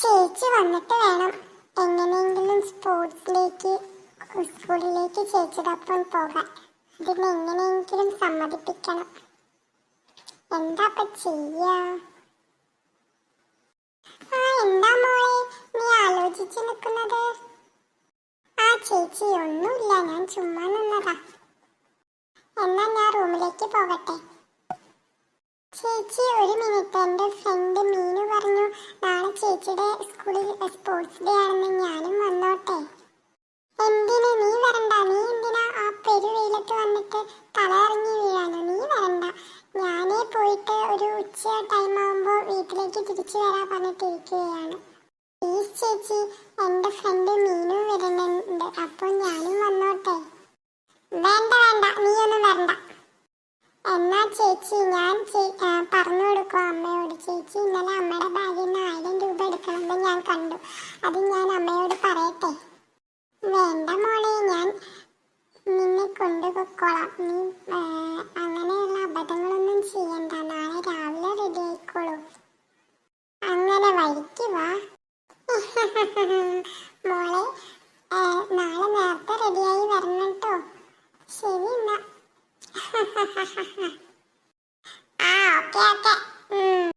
ചേച്ചി വന്നിട്ട് വേണം എങ്ങനെയെങ്കിലും സ്കൂളിലേക്ക് ചേച്ചിയോടൊപ്പം പോകാൻ. അതിന് എങ്ങനെയെങ്കിലും സമ്മതിപ്പിക്കണം. എന്താ ചെയ്യാ? എന്താ മോളെ നീ ആലോചിച്ചു നിൽക്കുന്നത്? ചേച്ചി ഒന്നുമില്ല, ഞാൻ ചുമ്മാ നിന്നതാ. എന്നാ ഞാൻ റൂമിലേക്ക് പോകട്ടെ. ചേച്ചി ഒരു മിനിറ്റ്, എൻ്റെ ഫ്രണ്ട് മീനു പറഞ്ഞു നാളെ ചേച്ചിയുടെ സ്കൂളിൽ സ്പോർട്സ് ഡേ ആണെന്ന്. ഞാനും വന്നോട്ടെ? എന്തിന്? നീ വരണ്ട. നീ എന്തിനാ ആ പെരുവെയിലത്ത് വന്നിട്ട് തല ഇറങ്ങി വീഴാനോ? നീ വരണ്ട. ഞാനേ പോയിട്ട് ഒരു ഉച്ച ടൈം ആകുമ്പോൾ വീട്ടിലേക്ക് തിരിച്ചു വരാൻ പറഞ്ഞിട്ടിരിക്കുകയാണ്. പ്ലീസ് ചേച്ചി, എൻ്റെ ഫ്രണ്ട് മീനു വരുന്നുണ്ട്, അപ്പോൾ ഞാനും വന്നോട്ടെ? വേണ്ട വേണ്ട, നീ ഒന്നും വരണ്ട. എന്നാ ചേച്ചി ഞാൻ പറഞ്ഞു കൊടുക്കും അമ്മയോട്. ചേച്ചി ഇന്നലെ അമ്മയുടെ ബാഗിൽ നിന്ന് 1000 രൂപ എടുക്കണമെന്ന് ഞാൻ കണ്ടു. അത് ഞാൻ അമ്മയോട് പറയട്ടെ? വേണ്ട മോളെ, ഞാൻ നിന്നെ കൊണ്ടുപോയിക്കോളാം. നീ അങ്ങനെയുള്ള അബദ്ധങ്ങളൊന്നും ചെയ്യണ്ട. നാളെ രാവിലെ റെഡി ആയിക്കോളൂ. അങ്ങനെ വഴിക്ക് വാ മോളെ. നാളെ നേരത്തെ റെഡിയായി വരണം കേട്ടോ. ശരി എന്നാ.